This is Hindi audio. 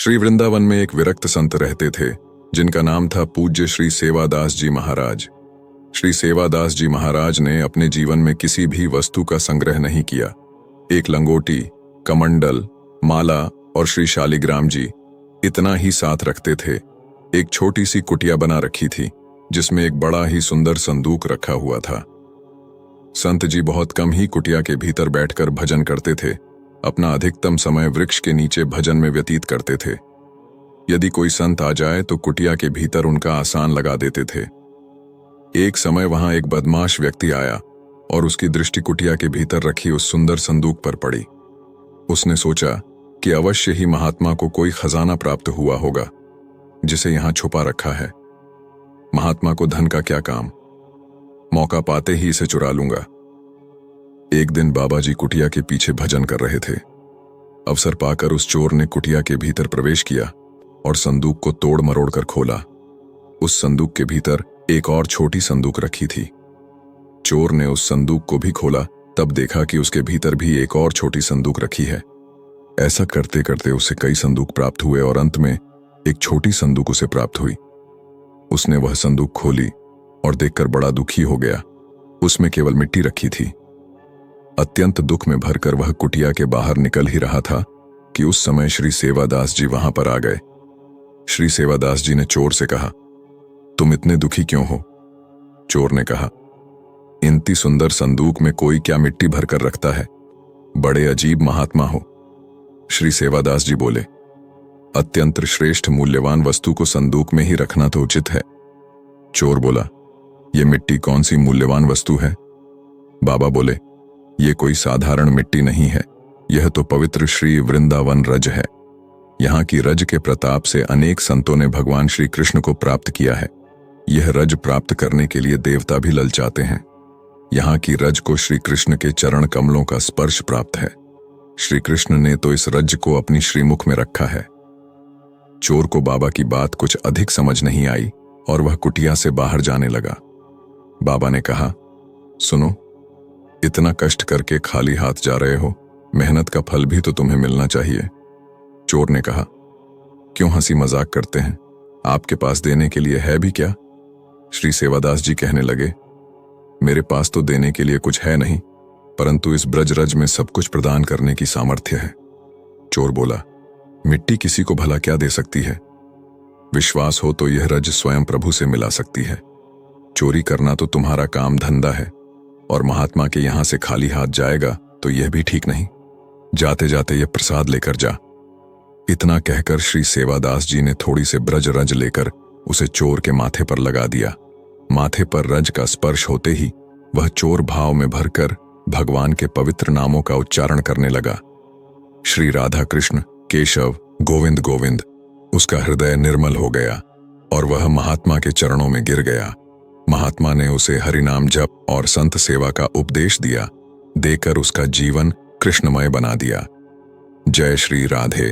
श्री वृंदावन में एक विरक्त संत रहते थे जिनका नाम था पूज्य श्री सेवादास जी महाराज। श्री सेवादास जी महाराज ने अपने जीवन में किसी भी वस्तु का संग्रह नहीं किया। एक लंगोटी, कमंडल, माला और श्री शालिग्राम जी इतना ही साथ रखते थे। एक छोटी सी कुटिया बना रखी थी जिसमें एक बड़ा ही सुंदर संदूक रखा हुआ था। संत जी बहुत कम ही कुटिया के भीतर बैठकर भजन करते थे। अपना अधिकतम समय वृक्ष के नीचे भजन में व्यतीत करते थे। यदि कोई संत आ जाए तो कुटिया के भीतर उनका आसान लगा देते थे। एक समय वहां एक बदमाश व्यक्ति आया और उसकी दृष्टि कुटिया के भीतर रखी उस सुंदर संदूक पर पड़ी। उसने सोचा कि अवश्य ही महात्मा को कोई खजाना प्राप्त हुआ होगा जिसे यहां छुपा रखा है। महात्मा को धन का क्या काम, मौका पाते ही इसे चुरा लूंगा। एक दिन बाबा जी कुटिया के पीछे भजन कर रहे थे। अवसर पाकर उस चोर ने कुटिया के भीतर प्रवेश किया और संदूक को तोड़ मरोड़ कर खोला। उस संदूक के भीतर एक और छोटी संदूक रखी थी। चोर ने उस संदूक को भी खोला, तब देखा कि उसके भीतर भी एक और छोटी संदूक रखी है। ऐसा करते करते उसे कई संदूक प्राप्त हुए और अंत में एक छोटी संदूक उसे प्राप्त हुई। उसने वह संदूक खोली और देखकर बड़ा दुखी हो गया। उसमें केवल मिट्टी रखी थी। अत्यंत दुख में भरकर वह कुटिया के बाहर निकल ही रहा था कि उस समय श्री सेवादास जी वहां पर आ गए। श्री सेवादास जी ने चोर से कहा, तुम इतने दुखी क्यों हो? चोर ने कहा, इतनी सुंदर संदूक में कोई क्या मिट्टी भरकर रखता है? बड़े अजीब महात्मा हो। श्री सेवादास जी बोले, अत्यंत श्रेष्ठ मूल्यवान वस्तु को संदूक में ही रखना तो उचित है। चोर बोला, ये मिट्टी कौन सी मूल्यवान वस्तु है? बाबा बोले, ये कोई साधारण मिट्टी नहीं है, यह तो पवित्र श्री वृंदावन रज है। यहाँ की रज के प्रताप से अनेक संतों ने भगवान श्री कृष्ण को प्राप्त किया है। यह रज प्राप्त करने के लिए देवता भी ललचाते हैं। यहाँ की रज को श्री कृष्ण के चरण कमलों का स्पर्श प्राप्त है। श्री कृष्ण ने तो इस रज को अपनी श्रीमुख में रखा है। चोर को बाबा की बात कुछ अधिक समझ नहीं आई और वह कुटिया से बाहर जाने लगा। बाबा ने कहा, सुनो, इतना कष्ट करके खाली हाथ जा रहे हो, मेहनत का फल भी तो तुम्हें मिलना चाहिए। चोर ने कहा, क्यों हंसी मजाक करते हैं? आपके पास देने के लिए है भी क्या? श्री सेवादास जी कहने लगे, मेरे पास तो देने के लिए कुछ है नहीं, परंतु इस ब्रजरज में सब कुछ प्रदान करने की सामर्थ्य है। चोर बोला, मिट्टी किसी को भला क्या दे सकती है? विश्वास हो तो यह रज स्वयं प्रभु से मिला सकती है। चोरी करना तो तुम्हारा काम धंधा है और महात्मा के यहां से खाली हाथ जाएगा तो यह भी ठीक नहीं। जाते जाते यह प्रसाद लेकर जा। इतना कहकर श्री सेवादास जी ने थोड़ी से ब्रज रज लेकर उसे चोर के माथे पर लगा दिया। माथे पर रज का स्पर्श होते ही वह चोर भाव में भरकर भगवान के पवित्र नामों का उच्चारण करने लगा। श्री राधा कृष्ण, केशव, गोविंद गोविंद। उसका हृदय निर्मल हो गया और वह महात्मा के चरणों में गिर गया। महात्मा ने उसे हरिनाम जप और संत सेवा का उपदेश दिया, देकर उसका जीवन कृष्णमय बना दिया। जय श्री राधे।